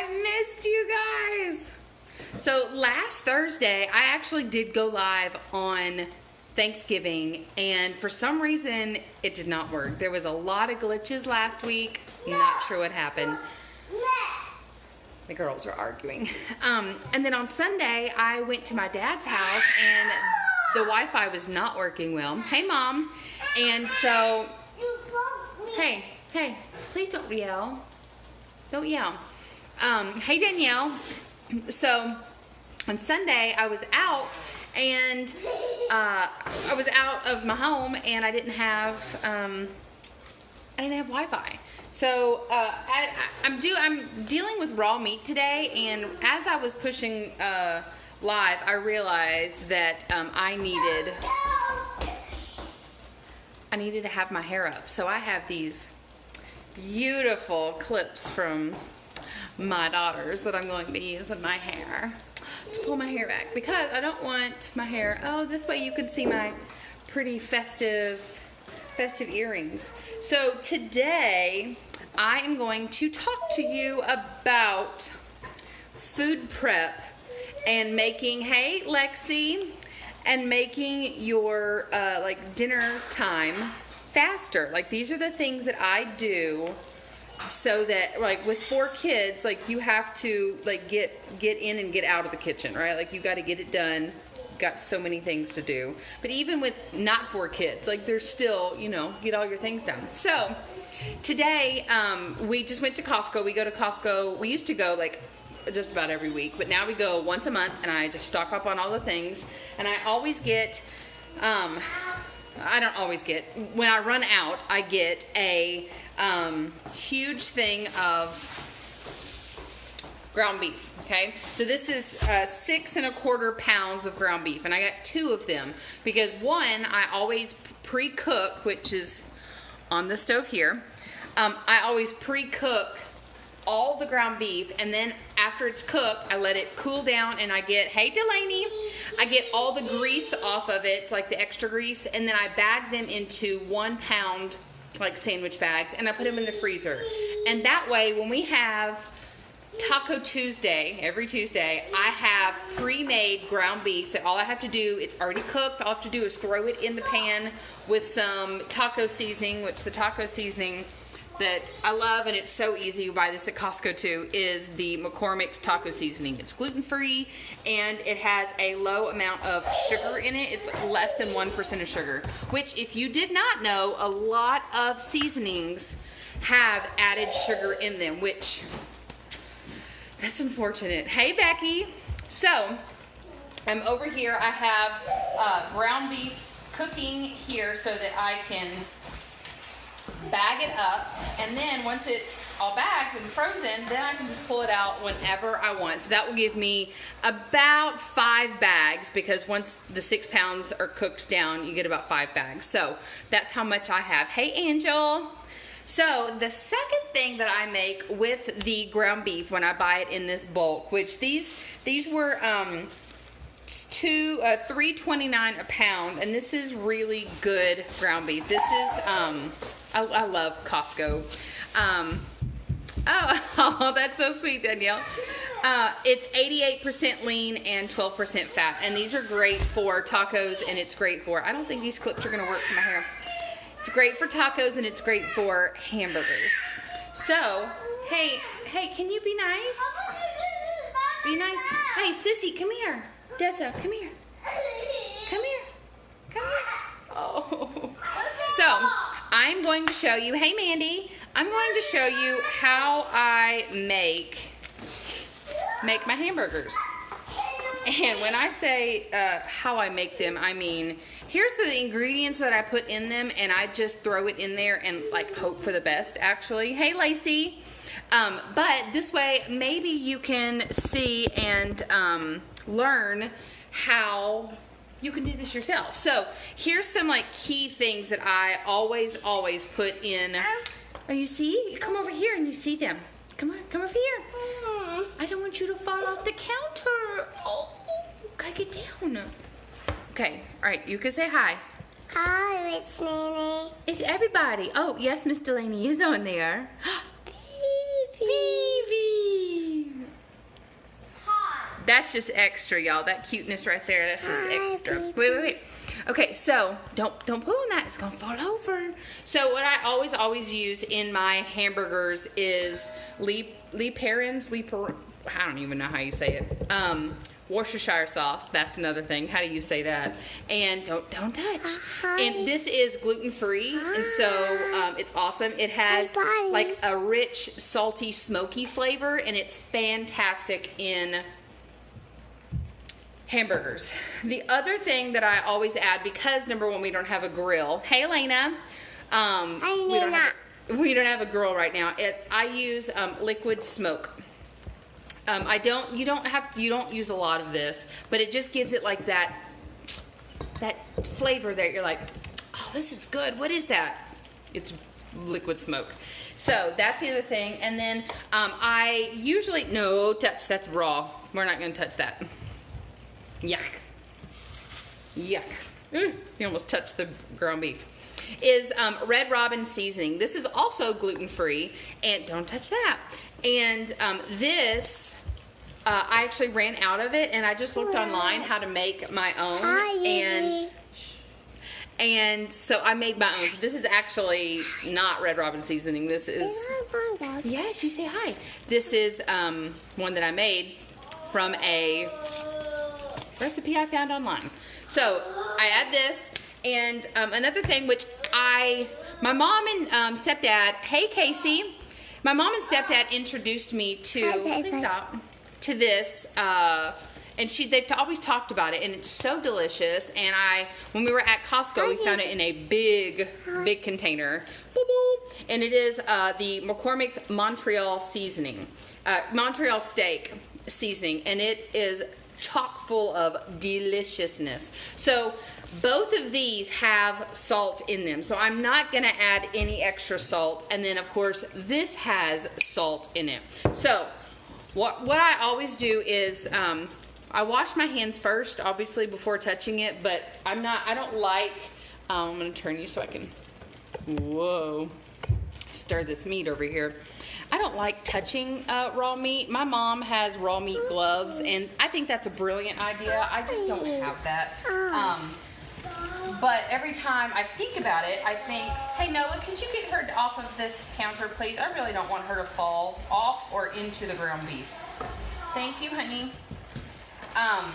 I missed you guys. So last Thursday, I actually did go live on Thanksgiving, and for some reason, it did not work. There was a lot of glitches last week. Not sure what happened. The girls are arguing. And then on Sunday, I went to my dad's house, and the Wi-Fi was not working well. Hey, Mom. And so, hey, please don't yell. Don't yell. Hey, Danielle. So on Sunday, I was out, and I was out of my home, and I didn't have Wi-Fi. So I'm dealing with raw meat today, and as I was pushing live, I realized that I needed to have my hair up. So I have these beautiful clips from my daughters that I'm going to use in my hair to pull my hair back, because I don't want my hair, this way you can see my pretty festive earrings. So today I am going to talk to you about food prep and making, hey Lexi, and making your dinner time faster. Like, these are the things that I do so that, like, with 4 kids, like, you have to get in and get out of the kitchen, right? Like, you got to get it done. Got so many things to do. But even with not 4 kids, like, there's still, get all your things done. So today we just went to Costco. We go to Costco. We used to go like just about every week, but now we go once a month, and I just stock up on all the things. And I always get I don't always get, when I run out, I get a huge thing of ground beef. Okay, so this is 6 1/4 pounds of ground beef, and I got 2 of them because one I always pre-cook, which is on the stove here. I always pre-cook all the ground beef, and then after it's cooked, I let it cool down, and I get, hey Delaney, I get all the grease off of it, like the extra grease, and then I bag them into 1 pound like sandwich bags, and I put them in the freezer. And that way, when we have Taco Tuesday, every Tuesday, I have pre-made ground beef that all I have to do, it's already cooked, all I have to do is throw it in the pan with some taco seasoning, which the taco seasoning that I love, and it's so easy, you buy this at Costco too, is the McCormick's taco seasoning. It's gluten-free, and it has a low amount of sugar in it. It's less than 1% of sugar, which, if you did not know, a lot of seasonings have added sugar in them, which, that's unfortunate. Hey, Becky. So, I'm over here. I have ground beef cooking here so that I can bag it up, and then once it's all bagged and frozen, then I can just pull it out whenever I want. So that will give me about 5 bags, because once the 6 pounds are cooked down, you get about 5 bags. So that's how much I have. Hey, Angel. So the second thing that I make with the ground beef when I buy it in this bulk, which these were $3.29 a pound, and this is really good ground beef. This is I love Costco. Oh, that's so sweet, Danielle. It's 88% lean and 12% fat, and these are great for tacos, and it's great for, I don't think these clips are gonna work for my hair. It's great for tacos, and it's great for hamburgers. So, hey, can you be nice? Be nice. Hey, Sissy, come here. Dessa, come here. Come here. Come here. Oh. So, I'm going to show you, hey Mandy, I'm going to show you how I make my hamburgers. And when I say how I make them, I mean, here's the ingredients that I put in them, and I just throw it in there and like hope for the best, actually. Hey Lacey. But this way, maybe you can see and learn how you can do this yourself. So here's some like key things that I always put in. Oh, you see? You come over here and you see them. Come on, come over here. I don't want you to fall off the counter. Oh, gotta get down. Okay, all right, you can say hi. Hi, it's Nene. It's everybody. Oh, yes, Miss Delaney is on there. Vivi. That's just extra, y'all. That cuteness right there, that's just extra. Wait. Okay, so don't pull on that. It's gonna fall over. So what I always use in my hamburgers is I don't even know how you say it. Worcestershire sauce. That's another thing. How do you say that? And don't touch. And this is gluten-free, and so it's awesome. It has like a rich, salty, smoky flavor, and it's fantastic in hamburgers. The other thing that I always add, because number one, we don't have a grill. Hey, Elena. We don't have a grill right now. I use liquid smoke. You don't use a lot of this, but it just gives it like that flavor there. You're like, oh, this is good. What is that? It's liquid smoke. So that's the other thing. And then I usually, no touch, that's raw. We're not gonna touch that. Yuck. You almost touched the ground beef. Is Red Robin seasoning. This is also gluten-free, and don't touch that. And this, I actually ran out of it, and I just looked online how to make my own, and so I made my own. So this is actually not Red Robin seasoning. This is, yes, you say hi. This is one that I made from a recipe I found online. So I add this, and another thing which my mom and stepdad, hey Casey, my mom and stepdad introduced me to, please stop, to this, and they've always talked about it, and it's so delicious. And when we were at Costco, we found it in a big container, and it is the McCormick's Montreal seasoning, Montreal steak seasoning, and it is chock full of deliciousness. So both of these have salt in them, so I'm not going to add any extra salt. And then of course this has salt in it. So what I always do is I wash my hands first, obviously, before touching it, but I don't like, I'm going to turn you so I can, stir this meat over here. I don't like touching raw meat. My mom has raw meat gloves, and I think that's a brilliant idea. I just don't have that. But every time I think about it, I think, hey Noah, could you get her off of this counter, please? I really don't want her to fall off or into the ground beef. Thank you, honey. I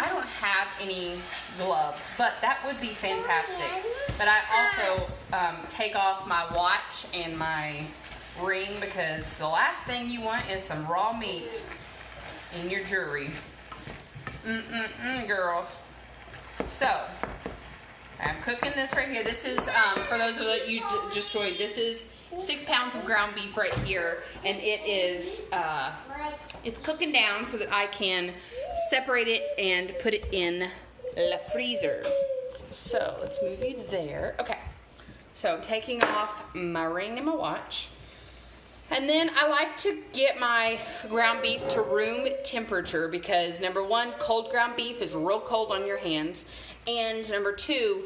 don't have any gloves, but that would be fantastic. But I also take off my watch and my ring, because the last thing you want is some raw meat in your jewelry. Girls. So I'm cooking this right here. This is for those of you just joined. This is 6 pounds of ground beef right here, and it is it's cooking down so that I can separate it and put it in the freezer. So let's move you there. Okay. So I'm taking off my ring and my watch. And then I like to get my ground beef to room temperature, because number one, cold ground beef is real cold on your hands. And number two,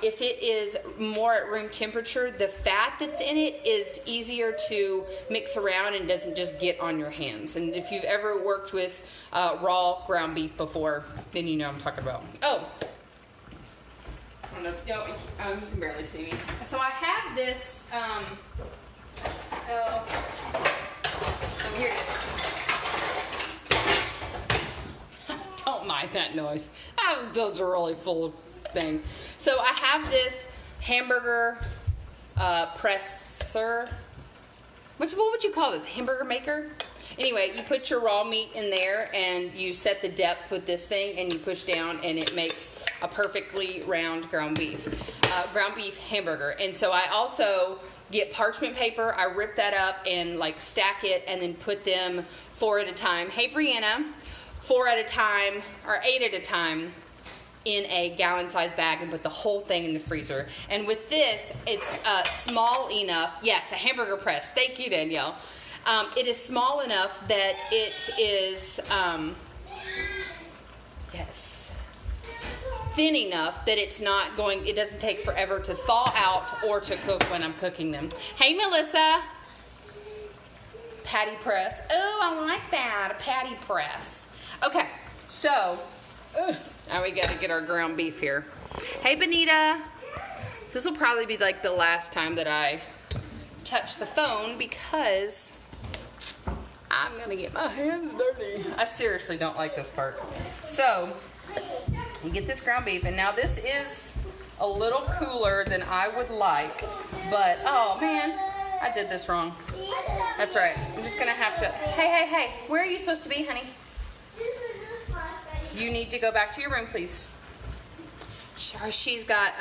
if it is more at room temperature, the fat that's in it is easier to mix around and doesn't just get on your hands. And if you've ever worked with raw ground beef before, then you know what I'm talking about. Oh, I don't know if, you can barely see me. So I have this, oh, here it is. Don't mind that noise. That was just a really full thing. So I have this hamburger presser. What would you call this? Hamburger maker? Anyway, you put your raw meat in there and you set the depth with this thing, and you push down, and it makes a perfectly round ground beef hamburger. And so I also get parchment paper. I rip that up and like stack it, and then put them 4 at a time. Hey, Brianna. 4 at a time, or 8 at a time, in a gallon-sized bag, and put the whole thing in the freezer. And with this, it's small enough. Yes, a hamburger press. Thank you, Danielle. It is small enough that it is, thin enough that it's not going, it doesn't take forever to thaw out or to cook when I'm cooking them. Hey, Melissa. Patty press. Oh, I like that, a patty press. Okay, so now we got to get our ground beef here. Hey, Benita. So this will probably be like the last time that I touch the phone because I'm going to get my hands dirty. I seriously don't like this part. So you get this ground beef, and now this is a little cooler than I would like, but oh man, I did this wrong. That's right. I'm just going to have to, hey, where are you supposed to be, honey? You need to go back to your room, please. She's got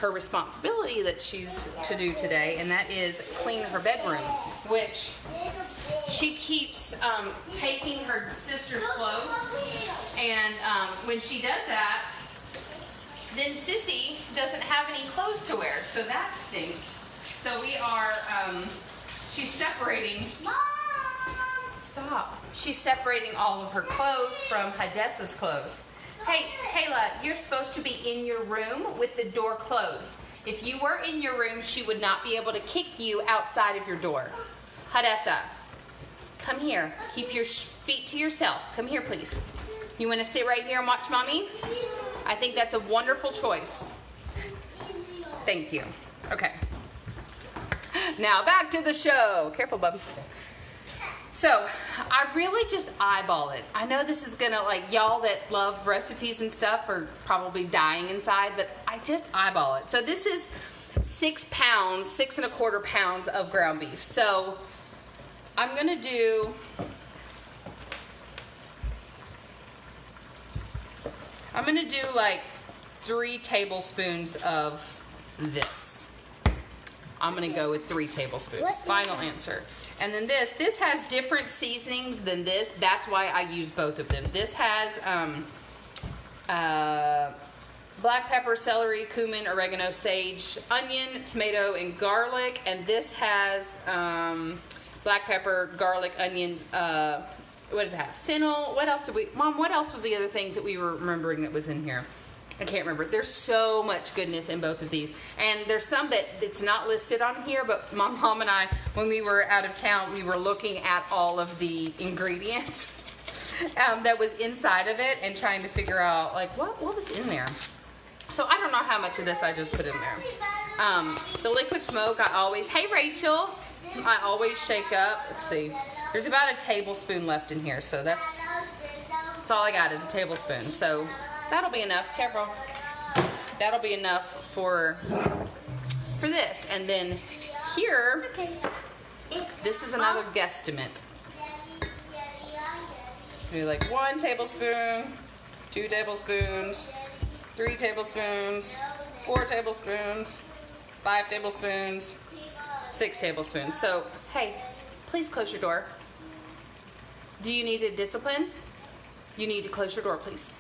her responsibility that she's to do today, and that is clean her bedroom, which she keeps taking her sister's clothes, and when she does that, then Sissy doesn't have any clothes to wear, so that stinks. So we are, she's separating. Stop. She's separating all of her clothes from Hadessa's clothes. Hey, Taylor, you're supposed to be in your room with the door closed. If you were in your room, she would not be able to kick you outside of your door. Hadessa, come here. Keep your feet to yourself. Come here, please. You want to sit right here and watch Mommy? I think that's a wonderful choice. Thank you. Okay. Now back to the show. Careful, bub. So, I really just eyeball it. I know this is gonna, like, y'all that love recipes and stuff are probably dying inside, but I just eyeball it. So this is 6 pounds, 6 1/4 pounds of ground beef. So, I'm gonna do, like 3 tablespoons of this. I'm gonna go with 3 tablespoons. Final answer. And then this has different seasonings than this. That's why I use both of them. This has black pepper, celery, cumin, oregano, sage, onion, tomato, and garlic. And this has black pepper, garlic, onion, what does it have? Fennel. What else did we, Mom, what else was the other things that we were remembering that was in here? I can't remember. There's so much goodness in both of these. And there's some that it's not listed on here, but my mom and I, when we were out of town, we were looking at all of the ingredients that was inside of it and trying to figure out, like, what was in there. So I don't know how much of this I just put in there. The liquid smoke, I always, hey Rachel, I always shake up. Let's see. There's about a tablespoon left in here, so that's all I got is a tablespoon. So that'll be enough. Careful. That'll be enough for this. And then here, this is another guesstimate. Do like 1 tablespoon, 2 tablespoons, 3 tablespoons, 4 tablespoons, 5 tablespoons, 6 tablespoons. So, hey, please close your door. Do you need a discipline? You need to close your door, please.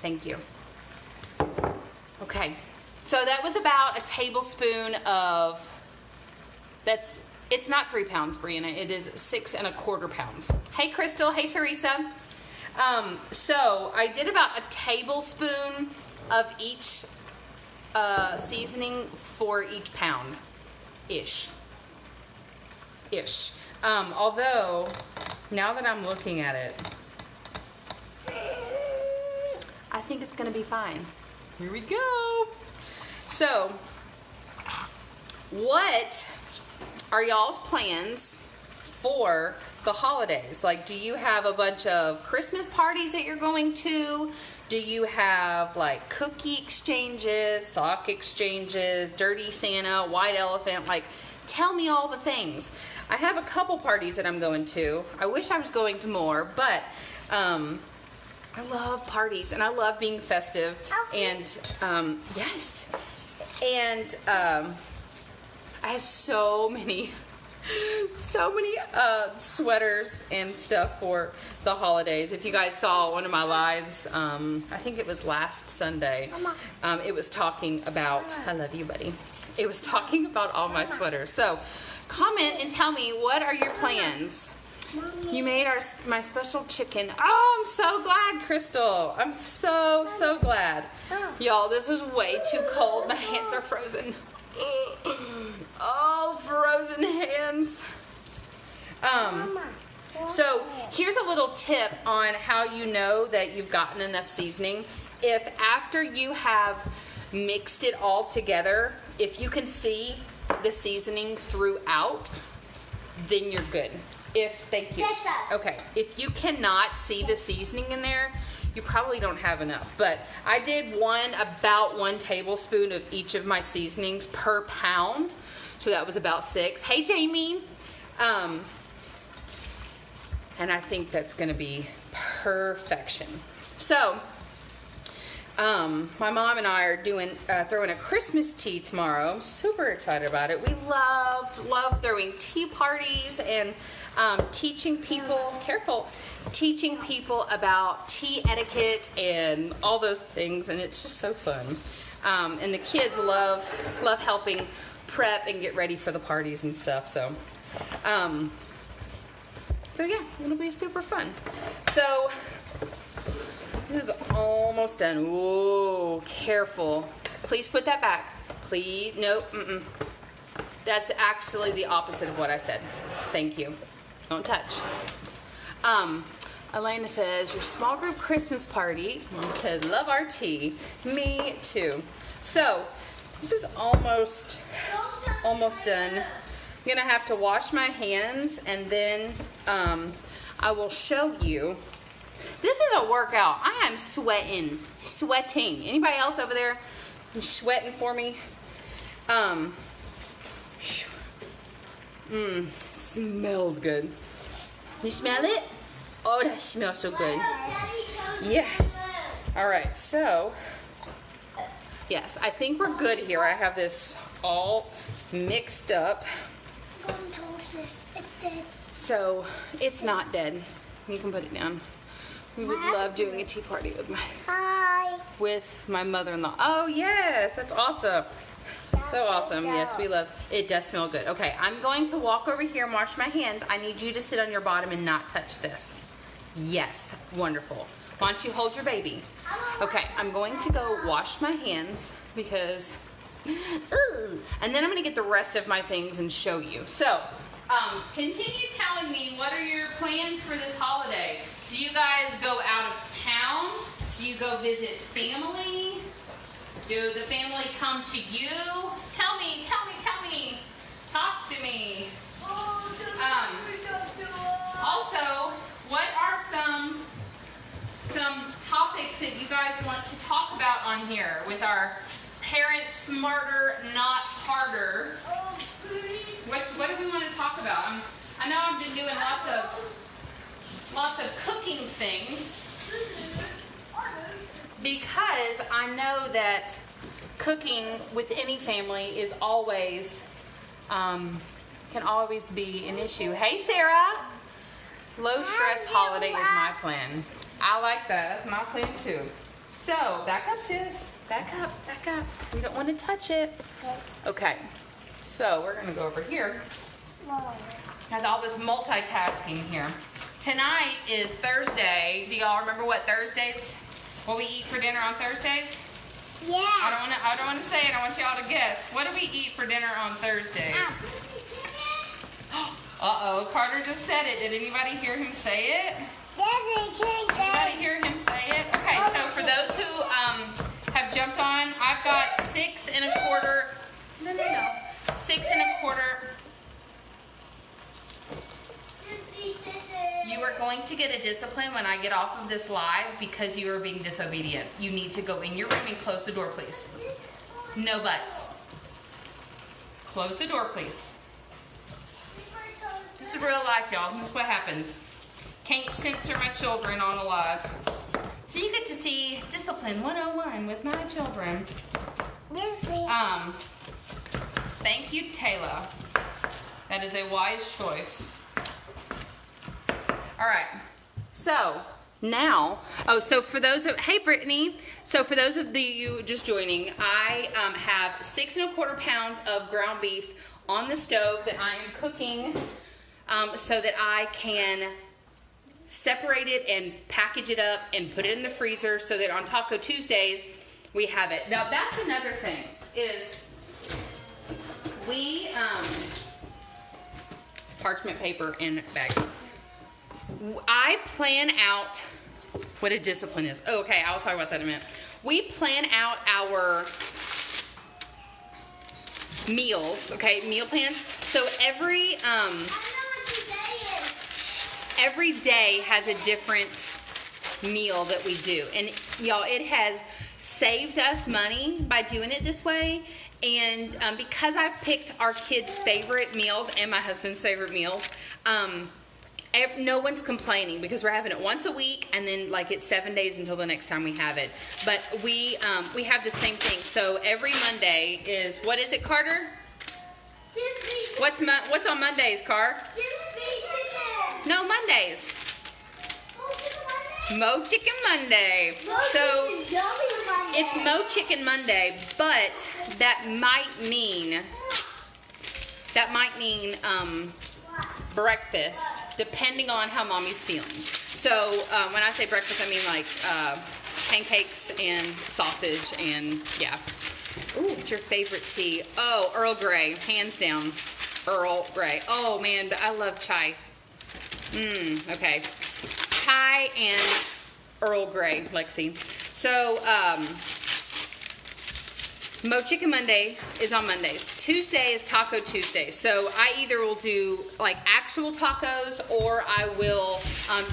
Thank you. Okay, so that was about a tablespoon of, it's not 3 pounds, Brianna, it is 6 1/4 pounds. Hey Crystal, hey Teresa. So I did about a tablespoon of each seasoning for each pound, ish. Although, now that I'm looking at it, I think it's gonna be fine. Here we go. So, what are y'all's plans for the holidays? Like, do you have a bunch of Christmas parties that you're going to? Do you have like cookie exchanges, sock exchanges, dirty Santa, white elephant? Like, tell me all the things. I have a couple parties that I'm going to. I wish I was going to more, but I love parties and I love being festive. And yes, and I have so many sweaters and stuff for the holidays. If you guys saw one of my lives, I think it was last Sunday, it was talking about, I love you, buddy. It was talking about all my sweaters. So comment and tell me, what are your plans? You made my special chicken. Oh, I'm so glad, Crystal. I'm so glad. Y'all, this is way too cold. My hands are frozen. Oh, frozen hands. So here's a little tip on how you know that you've gotten enough seasoning. If after you have mixed it all together, if you can see the seasoning throughout, then you're good. Thank you. Yes, sir. Okay, if you cannot see the seasoning in there, you probably don't have enough. But I did about 1 tablespoon of each of my seasonings per pound. So that was about 6. Hey, Jamie. And I think that's going to be perfection. So, my mom and I are throwing a Christmas tea tomorrow. I'm super excited about it. We love throwing tea parties and teaching people about tea etiquette and all those things, and it's just so fun. And the kids love helping prep and get ready for the parties and stuff. So yeah, it'll be super fun. So this is almost done. Whoa, careful. Please put that back. Please, no, That's actually the opposite of what I said. Thank you. Don't touch. Elena says, your small group Christmas party. Mom said, love our tea. Me too. So, this is almost done. I'm gonna have to wash my hands, and then I will show you. This is a workout. I am sweating. Anybody else over there sweating for me? Smells good. You smell it? Oh, that smells so good. Yes. All right, so yes, I think we're good here. I have this all mixed up. It's dead. So it's not dead. You can put it down. We would love doing a tea party with my mother-in-law. Oh yes, that's awesome. So awesome. Yes, we love it. Does smell good. Okay, I'm going to walk over here and wash my hands. I need you to sit on your bottom and not touch this. Yes, wonderful. Why don't you hold your baby? Okay, I'm going to go wash my hands because, and then I'm going to get the rest of my things and show you. So, continue telling me, what are your plans for this holiday? Do you guys go out of town? Do you go visit family? Do the family come to you? Tell me. Talk to me. Also, what are some topics that you guys want to talk about on here with our Parents Smarter, Not Harder? What do we want to talk about? I know I've been doing lots of cooking things because I know that cooking with any family is always can always be an issue. Hey Sarah, low stress holiday is my plan. I like that. That's my plan too. So back up, sis. Back up. We don't want to touch it. Okay. So we're gonna go over here. Has all this multitasking here. Tonight is Thursday. Do y'all remember what we eat for dinner on Thursdays? Yeah. I don't want to say it. I want y'all to guess. What do we eat for dinner on Thursdays? Uh-oh, Carter just said it. Did anybody hear him say it? Anybody hear him say it? Okay, so for those who have jumped on, I've got 6 1/4. No. 6 1/4. You are going to get a discipline when I get off of this live because you are being disobedient. You need to go in your room and close the door, please. No buts. Close the door, please. This is real life, y'all. This is what happens. Can't censor my children on a live. So you get to see Discipline 101 with my children. Thank you, Taylor. That is a wise choice. All right. So now, so for those of, hey Brittany. So for those of you just joining, I have 6 1/4 pounds of ground beef on the stove that I am cooking so that I can separate it and package it up and put it in the freezer so that on Taco Tuesdays we have it. Now that's another thing is we parchment paper and bag. I plan out what a discipline is. Oh, okay, I'll talk about that in a minute. We plan out our meals, okay, meal plans. So every day has a different meal that we do. And y'all, it has saved us money by doing it this way. And because I've picked our kids' favorite meals and my husband's favorite meals, no one's complaining because we're having it once a week, and then like it's 7 days until the next time we have it. But we have the same thing. So every Monday is, what is it, Carter? What's on Mondays, Car? No, Mondays. Mo Chicken Monday. So it's Mo Chicken Monday, but that might mean breakfast, depending on how Mommy's feeling. So when I say breakfast, I mean like pancakes and sausage and yeah. Ooh, what's your favorite tea? Oh, Earl Grey, hands down. Earl Grey. Oh man, but I love chai. Okay. Chai and Earl Grey, Lexi. So, Mo Chicken Monday is on Mondays. Tuesday is Taco Tuesday. So I either will do like actual tacos, or I will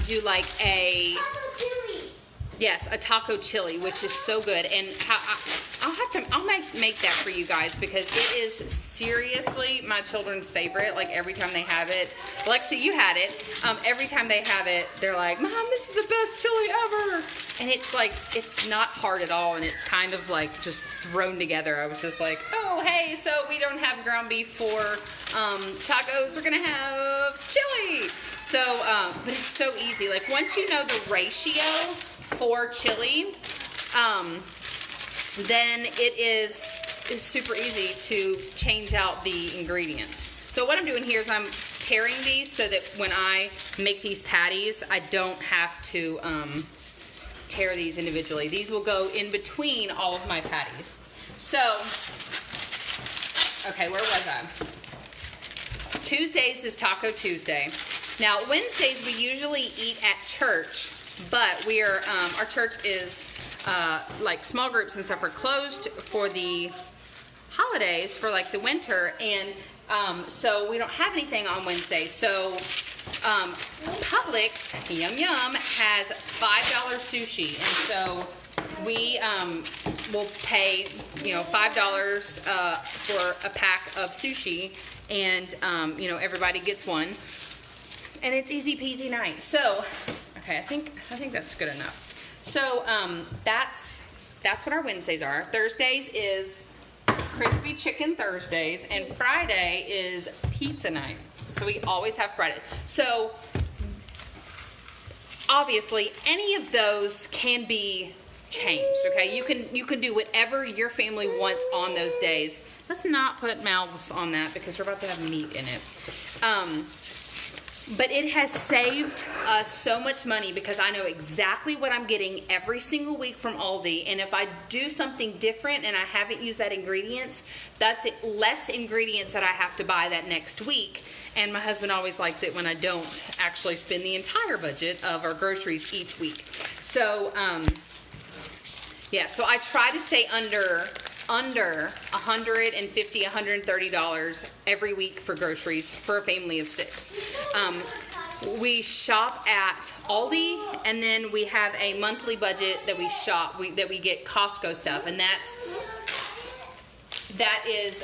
do like a taco chili, which is so good. And I'll make that for you guys because it is seriously my children's favorite. Like every time they have it, Lexi, you had it. Every time they have it, they're like, "Mom, this is the best chili ever." And it's like, it's not hard at all, and it's kind of like just thrown together. I was just like, oh, hey, so we don't have ground beef for tacos. We're gonna have chili. So, but it's so easy. Like once you know the ratio for chili, then it is super easy to change out the ingredients. So what I'm doing here is I'm tearing these so that when I make these patties, I don't have to tear these individually. These will go in between all of my patties. So, okay, where was I? Tuesdays is Taco Tuesday. Now, Wednesdays we usually eat at church, but we are, our church is, like small groups and stuff are closed for the holidays, for like the winter, and so we don't have anything on Wednesday. So Publix, yum yum, has $5 sushi, and so we will pay, $5 for a pack of sushi, and everybody gets one, and it's easy peasy night. So okay, I think that's good enough. So that's what our Wednesdays are. Thursdays is crispy chicken Thursdays, and Friday is pizza night. So we always have Fridays. So obviously any of those can be changed, okay? You can do whatever your family wants on those days. Let's not put mouths on that because we're about to have meat in it. But it has saved us so much money because I know exactly what I'm getting every single week from Aldi. And if I do something different and I haven't used that ingredients, that's less ingredients that I have to buy that next week. And my husband always likes it when I don't actually spend the entire budget of our groceries each week. So, yeah, so I try to stay under $150, $130 every week for groceries for a family of 6. We shop at Aldi, and then we have a monthly budget that we shop, that we get Costco stuff, and that is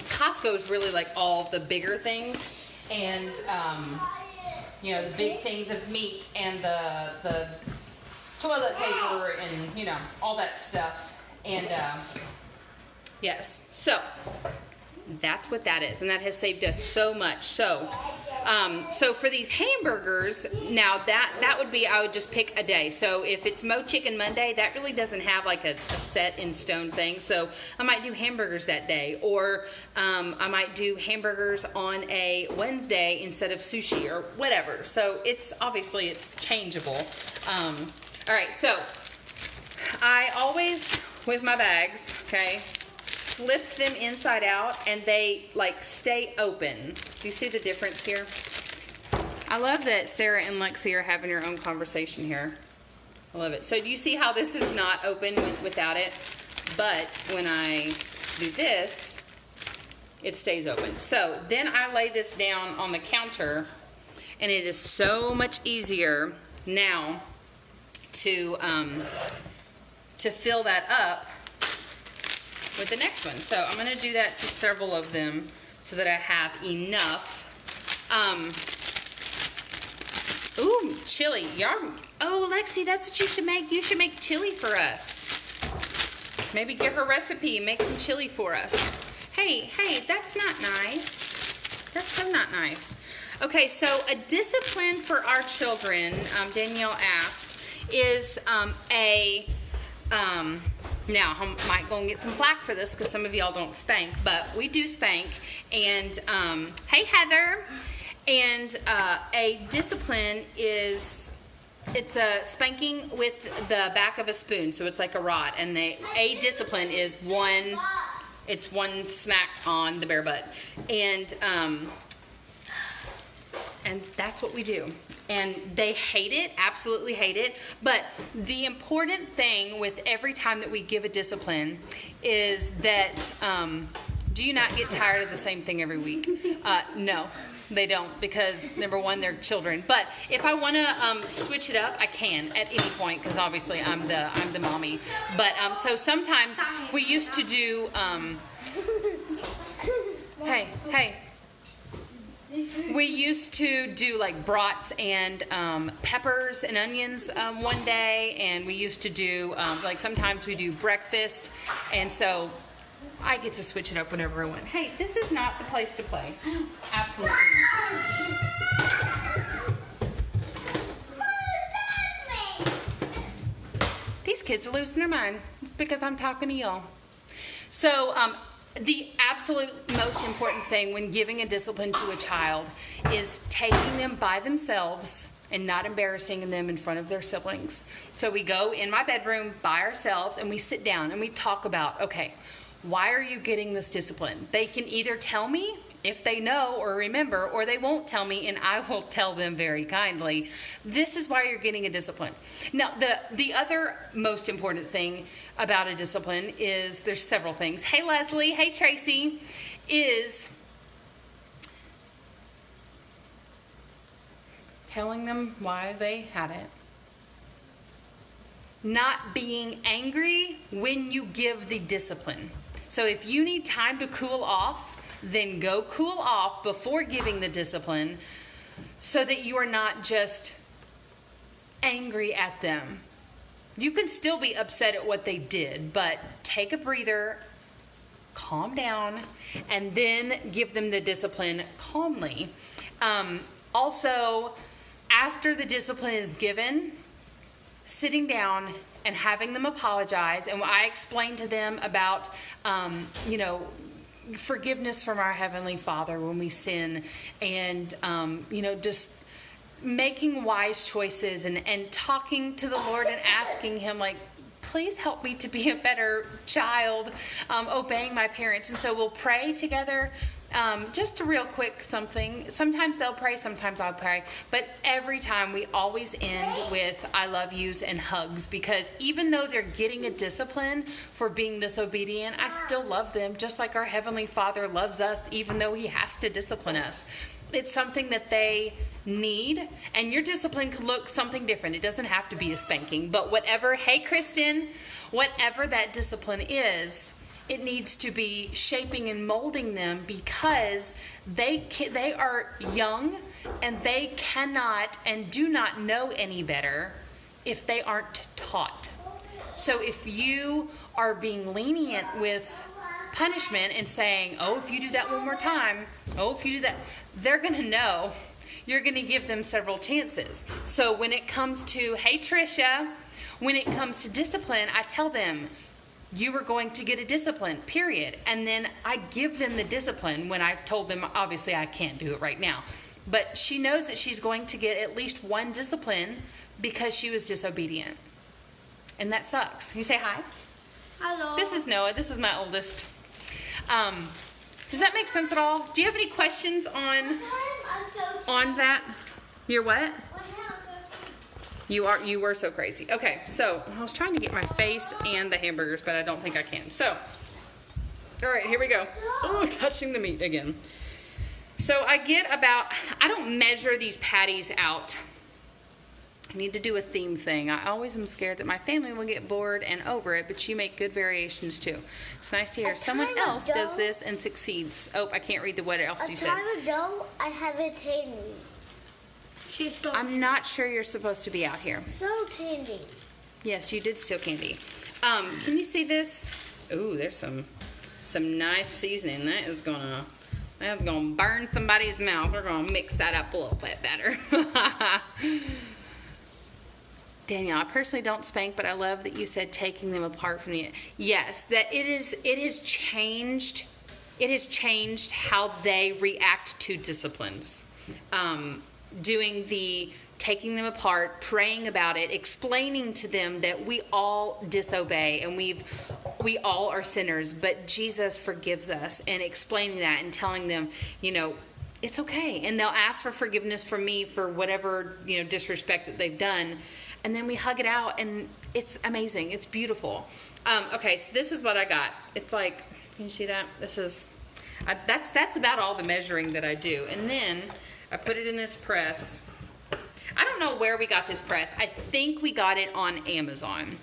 Costco is really like all the bigger things, and the big things of meat and the toilet paper and all that stuff. And yes, so that's what that is, and that has saved us so much. So so for these hamburgers, now that would be, I would just pick a day. So if it's Mo Chicken Monday, that really doesn't have like a set in stone thing. So I might do hamburgers that day, or I might do hamburgers on a Wednesday instead of sushi or whatever. So it's changeable. All right, so I always, with my bags, okay, flip them inside out, and they like stay open. Do you see the difference here? I love that Sarah and Lexi are having their own conversation here. I love it. So do you see how this is not open without it? But when I do this, it stays open. So then I lay this down on the counter, and it is so much easier now to fill that up with the next one. So I'm going to do that to several of them so that I have enough. Ooh, chili. Oh, Lexi, that's what you should make. You should make chili for us. Maybe give her a recipe and make some chili for us. Hey, that's not nice. That's so not nice. Okay, so a discipline for our children, Danielle asked, is now I might go and get some flack for this because some of y'all don't spank, but we do spank. And hey, Heather. And a discipline is, it's a spanking with the back of a spoon, so it's like a rod. And a discipline is one smack on the bare butt. And that's what we do. And they hate it, absolutely hate it. But the important thing with every time that we give a discipline is that, do you not get tired of the same thing every week? No. They don't, because number one, they're children. But if I want to switch it up, I can at any point, because obviously I'm the mommy. But so sometimes we used to do we used to do like brats and peppers and onions one day, and we used to do like sometimes we do breakfast, and so I get to switch it up whenever I want. Hey, this is not the place to play. Absolutely not. These kids are losing their mind. It's because I'm talking to y'all. So, the absolute most important thing when giving a discipline to a child is taking them by themselves and not embarrassing them in front of their siblings. So we go in my bedroom by ourselves and we sit down and we talk about, okay, why are you getting this discipline? They can either tell me if they know or remember, or they won't tell me, and I will tell them very kindly, this is why you're getting a discipline. Now, the other most important thing about a discipline is, there's several things. Hey, Leslie. Hey, Tracy. Is telling them why they had it. Not being angry when you give the discipline. So if you need time to cool off, then go cool off before giving the discipline so that you are not just angry at them. You can still be upset at what they did, but take a breather, calm down, and then give them the discipline calmly. Also, after the discipline is given, sitting down and having them apologize. And I explained to them about, forgiveness from our Heavenly Father when we sin, and, just making wise choices and talking to the Lord and asking Him, like, please help me to be a better child, obeying my parents. And so we'll pray together. Just a real quick something. Sometimes they'll pray, sometimes I'll pray. But every time we always end with I love yous and hugs, because even though they're getting a discipline for being disobedient, I still love them just like our Heavenly Father loves us, even though He has to discipline us. It's something that they need, and your discipline could look something different. It doesn't have to be a spanking, but whatever, hey Kristen, whatever that discipline is, it needs to be shaping and molding them, because they are young and they cannot and do not know any better if they aren't taught. So if you are being lenient with punishment and saying, oh, if you do that one more time, oh, if you do that, they're going to know. You're going to give them several chances. So when it comes to, hey Trisha, when it comes to discipline, I tell them, you are going to get a discipline, period. And then I give them the discipline when I've told them, obviously I can't do it right now. But she knows that she's going to get at least one discipline because she was disobedient. And that sucks. You say hi? Hello. This is Noah. This is my oldest. Does that make sense at all? Do you have any questions on that? You're what? You were so crazy. Okay, so I was trying to get my face and the hamburgers, but I don't think I can. So, all right, here we go. Oh, touching the meat again. So I don't measure these patties out. I need to do a theme thing. I always am scared that my family will get bored and over it, but you make good variations too. It's nice to hear someone else does this and succeeds. Oh, I can't read what else you said. A time ago, I haven't seen me. I'm not sure you're supposed to be out here. So candy. Yes, you did steal candy. Can you see this? Ooh, there's some nice seasoning. That's gonna burn somebody's mouth. We're gonna mix that up a little bit better. Danielle, I personally don't spank, but I love that you said taking them apart from the. Yes, that it has changed. It has changed how they react to disciplines. Doing the taking them apart, praying about it, explaining to them that we all disobey and we all are sinners, but Jesus forgives us, and explaining that and telling them, it's okay. And they'll ask for forgiveness from me for whatever, disrespect that they've done. And then we hug it out, and it's amazing. It's beautiful. Okay, so this is what I got. It's like, can you see that? That's about all the measuring that I do. And then I put it in this press. I don't know where we got this press. I think we got it on Amazon.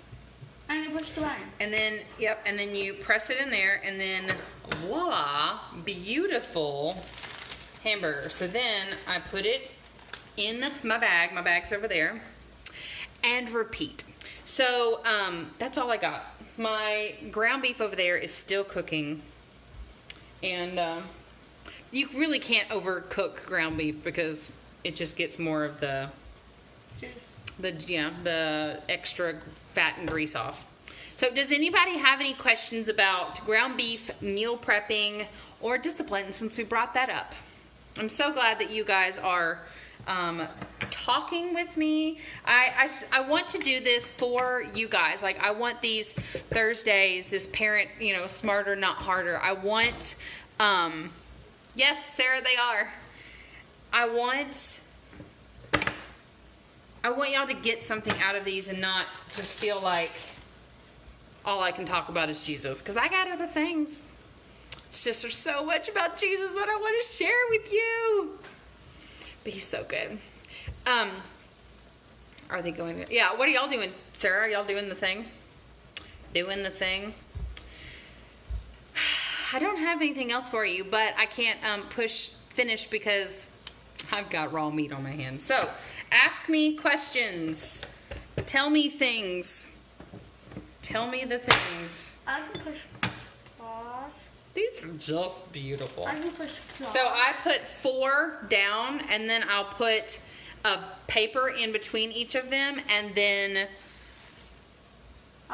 I'm gonna push the button. And then, and then you press it in there, and then voila, beautiful hamburger. So then I put it in my bag. My bag's over there. And repeat. So that's all I got. My ground beef over there is still cooking. And you really can't overcook ground beef because it just gets more of the extra fat and grease off. So does anybody have any questions about ground beef, meal prepping, or discipline since we brought that up? I'm so glad that you guys are talking with me. I want to do this for you guys. Like, I want these Thursdays, this parent, smarter, not harder. I want, yes, Sarah, they are. I want y'all to get something out of these and not just feel like all I can talk about is Jesus, because I got other things. It's just there's so much about Jesus that I want to share with you. But he's so good. Are they going to, yeah, what are y'all doing? Sarah, are y'all doing the thing? Doing the thing? I don't have anything else for you, but I can't finish because I've got raw meat on my hands. So, ask me questions. Tell me things. Tell me the things. I can push pause. These are just beautiful. I can push pause. So I put 4 down, and then I'll put a paper in between each of them, and then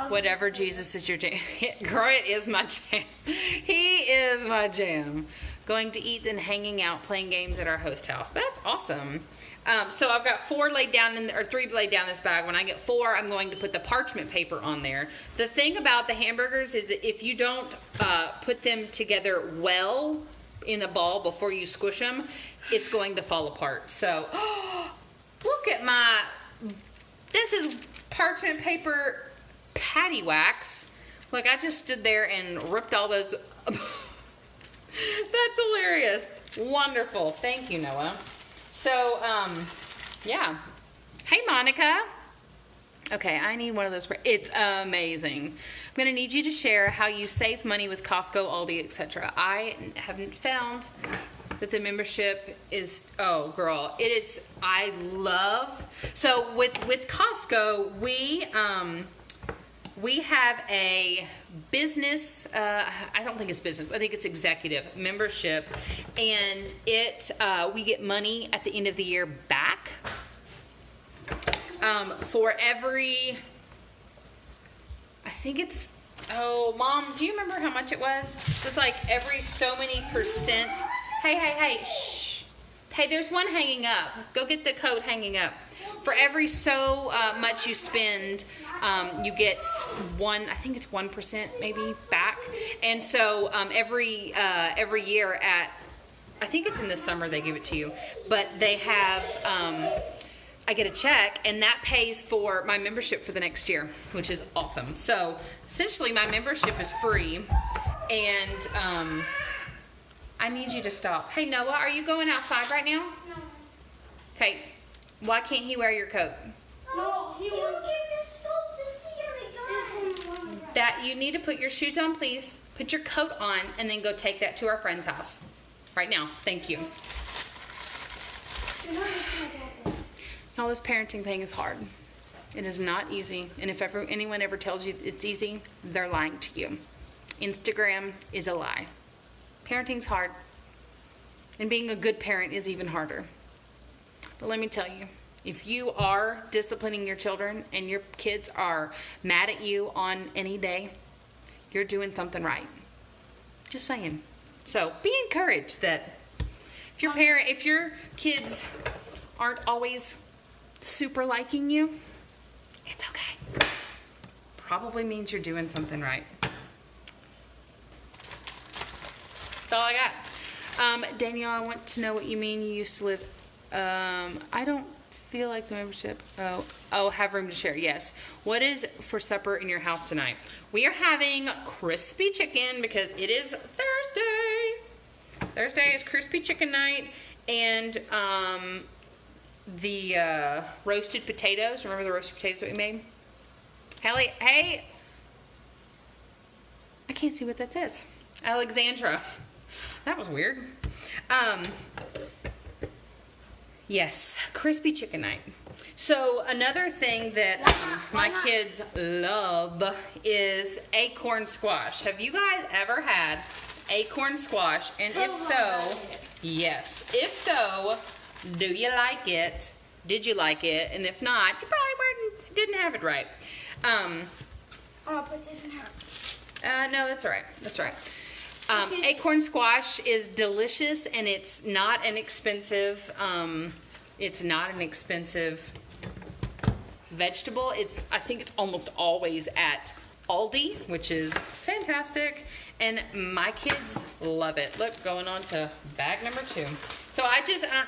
whatever Jesus is your jam. Girl, it is my jam. He is my jam. Going to eat and hanging out, playing games at our host house. That's awesome. So I've got 4 laid down or 3 laid down in this bag. When I get 4, I'm going to put the parchment paper on there. The thing about the hamburgers is that if you don't put them together well in a ball before you squish them, it's going to fall apart. So, look at this is parchment paper patty wax. Look, I just stood there and ripped all those. That's hilarious. Wonderful. Thank you, Noah. So, yeah. Hey, Monica. Okay, I need one of those. It's amazing. I'm going to need you to share how you save money with Costco, Aldi, etc. I haven't found that the membership is, oh, girl, it is, I love. So, with Costco, we have a business, I don't think it's business, I think it's executive membership, and we get money at the end of the year back for every, I think it's, oh, Mom, do you remember how much it was? It's like every so many percent. Hey, shh. Hey, there's one hanging up. Go get the coat hanging up. For every so much you spend, you get I think it's 1% maybe back. And so every year at I think it's in the summer they give it to you, but they have, I get a check and that pays for my membership for the next year, which is awesome. So essentially my membership is free, and I need you to stop. Hey Noah, are you going outside right now? No. Okay, why can't he wear your coat? No, he will give the scope to see how they go. That you need to put your shoes on, please. Put your coat on and then go take that to our friend's house. Right now. Thank you. All this parenting thing is hard. It is not easy. And if anyone ever tells you it's easy, they're lying to you. Instagram is a lie. Parenting's hard. And being a good parent is even harder. But let me tell you, if you are disciplining your children and your kids are mad at you on any day, you're doing something right. Just saying. So be encouraged that if your kids aren't always super liking you, it's okay. Probably means you're doing something right. That's all I got. Danielle, I want to know what you mean you used to live. I don't feel like the membership. Oh, have room to share. Yes. What is for supper in your house tonight? We are having crispy chicken because it is Thursday. Thursday is crispy chicken night, and the roasted potatoes. Remember the roasted potatoes that we made? Hallie, hey. I can't see what that says. Alexandra. That was weird. Yes, crispy chicken night. So another thing that my kids love is acorn squash. Have you guys ever had acorn squash? And if so, yes. If so, do you like it? Did you like it? And if not, you probably didn't have it right. I'll put this in her. No, that's all right. That's all right. Acorn squash is delicious, and it's not an expensive. It's not an expensive vegetable. I think it's almost always at Aldi, which is fantastic, and my kids love it. Look, going on to bag number 2. So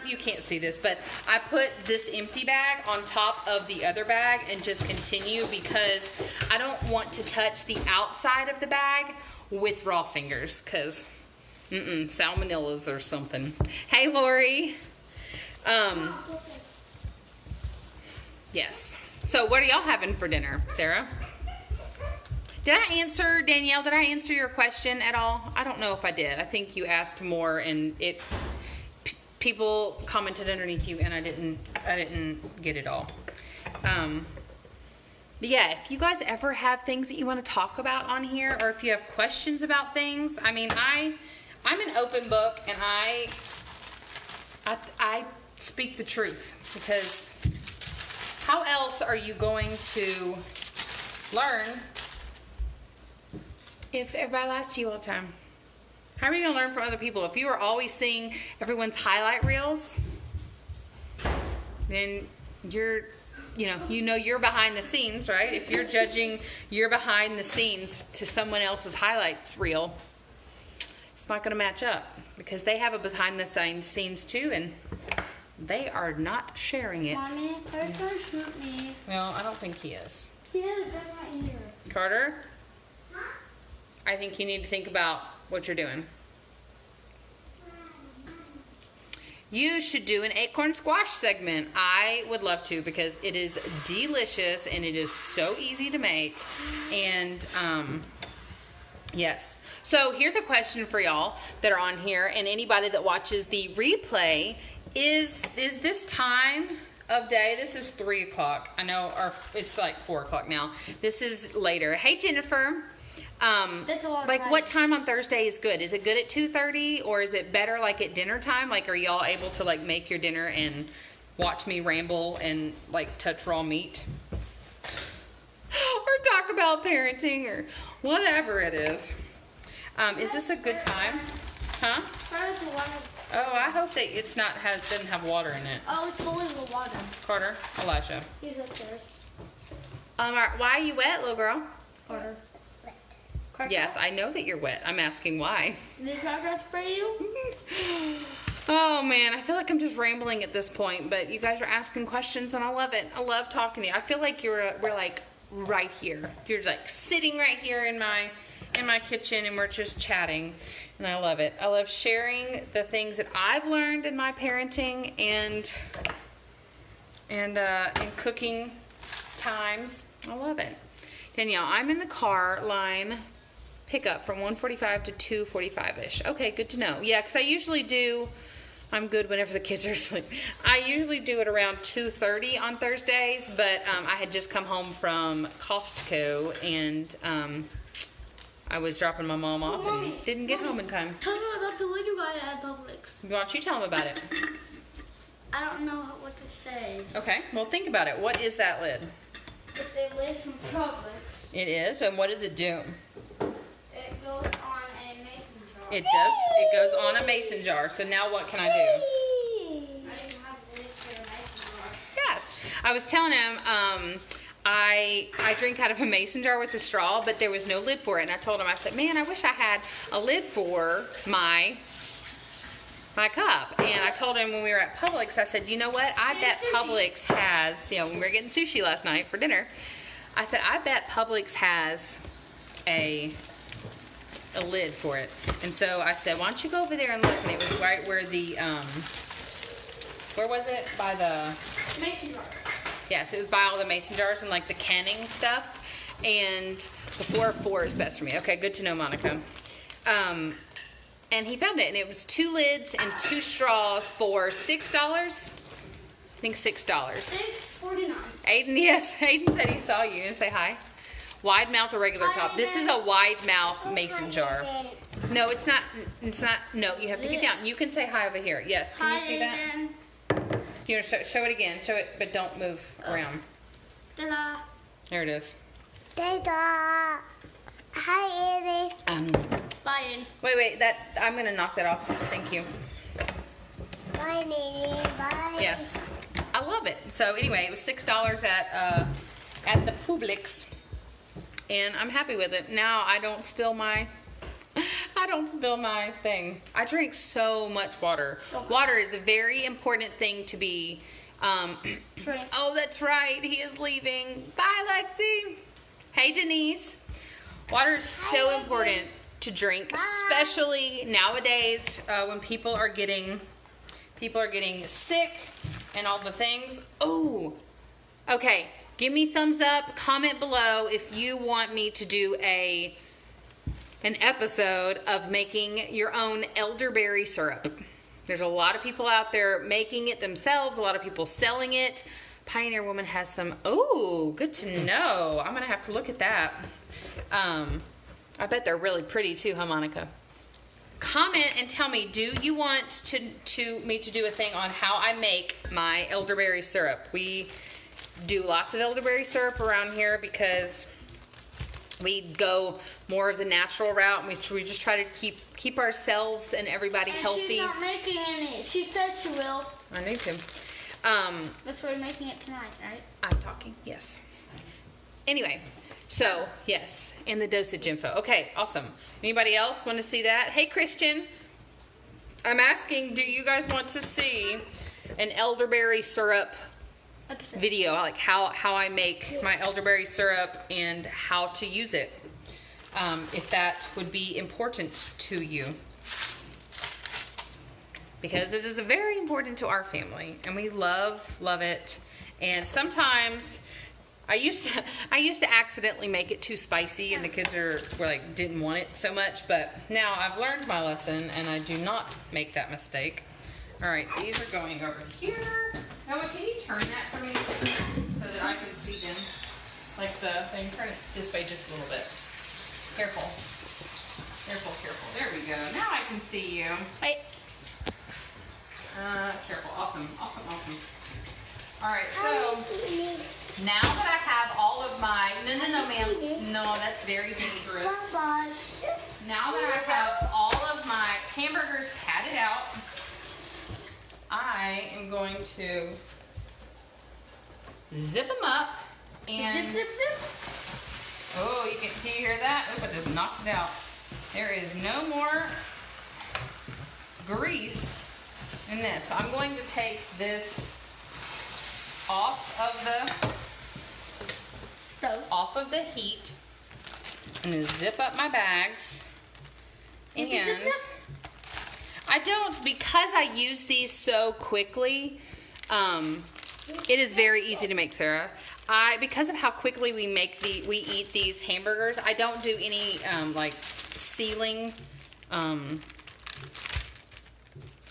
you can't see this, but I put this empty bag on top of the other bag and just continue because I don't want to touch the outside of the bag with raw fingers because salmonellas or something. Hey, Lori. Yes. So what are y'all having for dinner, Sarah? Did I answer, Danielle, did I answer your question at all? I don't know if I did. I think you asked more and people commented underneath you and I didn't get it all. But yeah, if you guys ever have things that you want to talk about on here, or if you have questions about things, I mean, I'm an open book, and I speak the truth, because how else are you going to learn if everybody lies to you all the time? How are you going to learn from other people? If you are always seeing everyone's highlight reels, then you're behind the scenes, right? If you're judging your behind the scenes to someone else's highlights reel, it's not going to match up because they have a behind the scenes too, and they are not sharing it. Mommy, Carter's gonna shoot me. Well, I don't think he is. He has a gun right here. Carter, I think you need to think about what you're doing. You should do an acorn squash segment. I would love to because it is delicious and it is so easy to make. And yes. So here's a question for y'all that are on here and anybody that watches the replay. Is this time of day? This is 3 o'clock. I know, or it's like 4 o'clock now. This is later. Hey, Jennifer. That's a lot of like time. what time on Thursday is good? Is it good at 2:30 or is it better like at dinner time? Like, are y'all able to like make your dinner and watch me ramble and like touch raw meat? Or talk about parenting or whatever it is. Is this a good time? Huh? Oh, I hope that doesn't have water in it. Oh, it's full of the water. Carter, Elijah. He's upstairs. Why are you wet, little girl? Carter. Yes, I know that you're wet. I'm asking why. Did Carter spray you? Oh man, I feel like I'm just rambling at this point, but you guys are asking questions and I love it. I love talking to you. I feel like we're like right here. You're like sitting right here in my kitchen and we're just chatting and I love it. I love sharing the things that I've learned in my parenting and in cooking times. I love it. Danielle, I'm in the car line pickup from 1:45 to 2:45ish. Okay, good to know. Yeah, because I usually do. I'm good whenever the kids are asleep. I usually do it around 2:30 on Thursdays, but I had just come home from Costco and I was dropping my mom off and didn't get home in time. Tell them about the lid you got at Publix. Why don't you tell them about it? I don't know what to say. Okay, well think about it. What is that lid? It's a lid from Publix. It is, and what does it do? It goes on a mason jar. It does. It goes on a mason jar. So now what can I do? I didn't have a lid for a mason jar. Yes. I was telling him I drink out of a mason jar with a straw, but there was no lid for it. And I told him, I said, man, I wish I had a lid for my cup. And I told him when we were at Publix, I said, you know what? I bet Publix has, when we were getting sushi last night for dinner, I said, I bet Publix has a lid for it. And so I said, why don't you go over there and look? And it was right where the, where was it? By the Mason jar. Yes, it was by all the mason jars and like the canning stuff. And the 4 is best for me. Okay, good to know, Monica. And he found it, and it was 2 lids and 2 straws for $6. I think $6. $6.49. Aiden, yes, Aiden said he saw you. And say hi. Wide mouth or regular top? This is a wide mouth mason jar. No, it's not. It's not. No, you have to get down. You can say hi over here. Yes, can you see that? You want to show it again? Show it, but don't move around. Ta-da. There it is. Dada. Hi, Annie. Bye, Ann. Wait. I'm gonna knock that off. Thank you. Bye, Nene. Bye. Yes, I love it. So anyway, it was $6 at the Publix, and I'm happy with it. Now I don't spill my thing. I drink so much water. Water is a very important thing to be. Oh, that's right. He is leaving. Bye, Lexi. Hey, Denise. Water is so important to drink, especially nowadays when people are getting sick and all the things. Oh, okay. Give me thumbs up. Comment below if you want me to do an episode of making your own elderberry syrup. There's a lot of people out there making it themselves. A lot of people selling it. Pioneer Woman has some. Oh, good to know. I'm gonna have to look at that. I bet they're really pretty too, huh, Monica? Comment and tell me, do you want me to do a thing on how I make my elderberry syrup? We do lots of elderberry syrup around here because we go more of the natural route, and we just try to keep ourselves and everybody healthy. She's not making any. She said she will. I need to. That's why we're making it tonight, right? I'm talking, yes. Anyway, so yes, and the dosage info. Okay, awesome. Anybody else want to see that? Hey, Christian, I'm asking, do you guys want to see an elderberry syrup video, like how I make my elderberry syrup and how to use it, if that would be important to you, because it is very important to our family and we love it. And sometimes I used to accidentally make it too spicy and the kids were like didn't want it so much, but now I've learned my lesson and I do not make that mistake. All right, these are going over here. Noah, can you turn that for me so that I can see them? Like the thing, turn it this way just a little bit. Careful. There we go. Now I can see you. Wait. Careful. Awesome. All right, so now that I have all of my, no, ma'am. No, that's very dangerous. Now that I have all of my hamburgers patted out, I am going to zip them up and Zip. oh, can you hear that? Oh, I just knocked it out. There is no more grease in this. So I'm going to take this off of the heat. I'm going to zip up my bags. And I don't, because I use these so quickly, it is very easy to make, Sarah. Because of how quickly we eat these hamburgers, I don't do any like sealing. I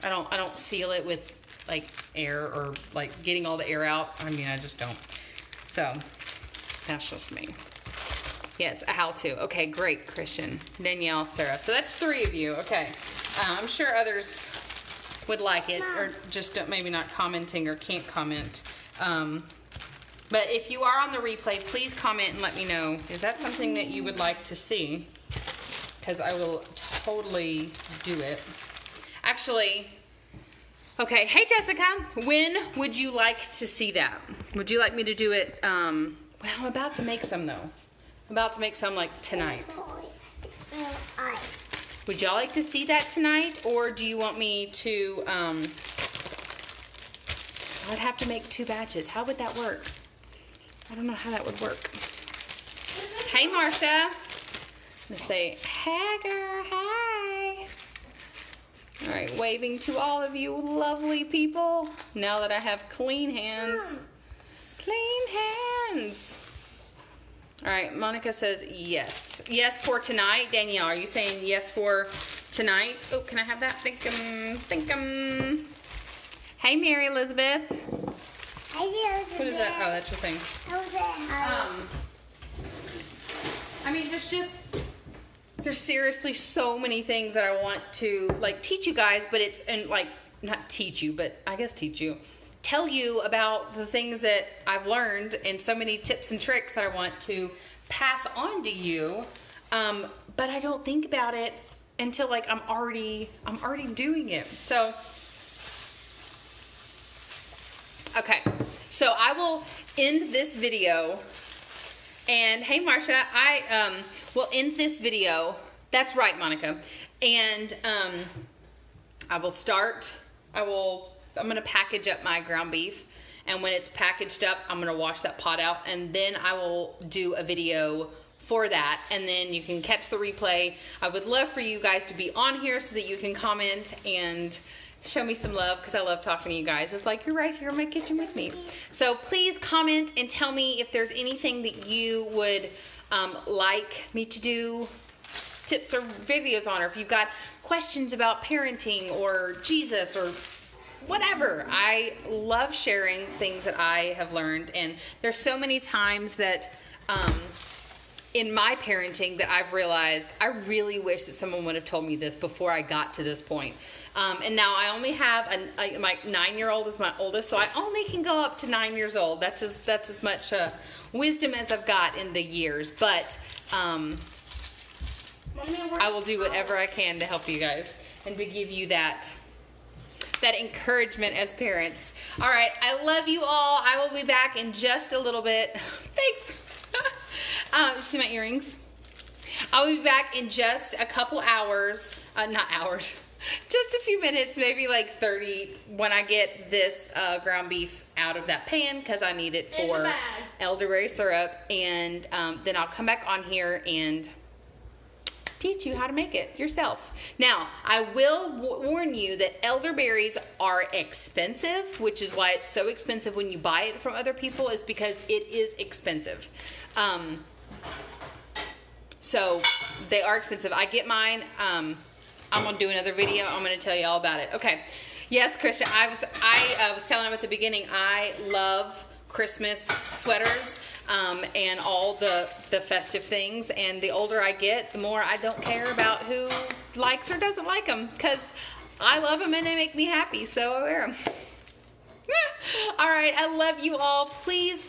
don't seal it with like air or like getting all the air out. I mean, I just don't. So that's just me. Yes, a how-to. Okay, great, Christian, Danielle, Sarah. So that's 3 of you. Okay, I'm sure others would like it, or just maybe not commenting or can't comment. But if you are on the replay, please comment and let me know. Is that something that you would like to see? Because I will totally do it. Actually, okay. Hey, Jessica, when would you like to see that? Would you like me to do it? Well, I'm about to make some, though. I'm about to make some, like, tonight. Would y'all like to see that tonight? Or do you want me to, I'd have to make 2 batches. How would that work? I don't know how that would work. Hey, Marcia. Let's say, hey, girl, hey. All right, waving to all of you lovely people. Now that I have clean hands. Clean hands. All right, Monica says yes. Yes for tonight. Danielle, are you saying yes for tonight? Oh, can I have that? Thinkum. Hey, Mary Elizabeth. What is that? Oh, that's your thing. I mean, there's seriously so many things that I want to like teach you guys, but it's, and like, not teach you, but I guess teach you. Tell you about the things that I've learned and so many tips and tricks that I want to pass on to you. But I don't think about it until like I'm already doing it. So, okay. So I will end this video. And hey, Marcia, I will end this video. That's right, Monica. And I'm going to package up my ground beef, and when it's packaged up, I'm going to wash that pot out, and then I will do a video for that, and then you can catch the replay. I would love for you guys to be on here so that you can comment and show me some love, because I love talking to you guys. It's like you're right here in my kitchen with me. So please comment and tell me if there's anything that you would like me to do tips or videos on, or if you've got questions about parenting or Jesus or whatever. I love sharing things that I have learned, and there's so many times that in my parenting that I've realized I really wish that someone would have told me this before I got to this point. And now I only have my 9-year-old is my oldest, so I only can go up to 9 years old. That's as much wisdom as I've got in the years, but I will do whatever I can to help you guys and to give you that encouragement as parents. All right, I love you all. I will be back in just a little bit. Thanks. You see my earrings? I'll be back in just a couple hours. Not hours. Just a few minutes, maybe like 30, when I get this ground beef out of that pan, because I need it for elderberry syrup. And then I'll come back on here and teach you how to make it yourself. Now, I will warn you that elderberries are expensive, which is why it's so expensive when you buy it from other people, is because it is expensive. So they are expensive. I get mine. I'm gonna do another video. I'm gonna tell you all about it. Okay. Yes, Christian. I was telling him at the beginning, I love Christmas sweaters. And all the festive things, and the older I get, the more I don't care about who likes or doesn't like them, because I love them and they make me happy, so I wear them. All right, I love you all. Please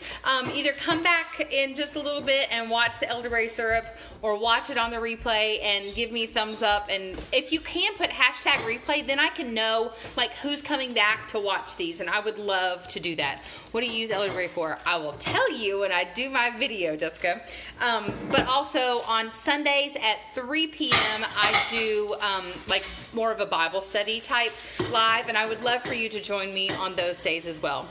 either come back in just a little bit and watch the elderberry syrup, or watch it on the replay and give me a thumbs up. And if you can put hashtag replay, then I can know like who's coming back to watch these, and I would love to do that. What do you use elderberry for? I will tell you when I do my video, Jessica. But also on Sundays at 3 p.m. I do like more of a Bible study type live, and I would love for you to join me on those days as well.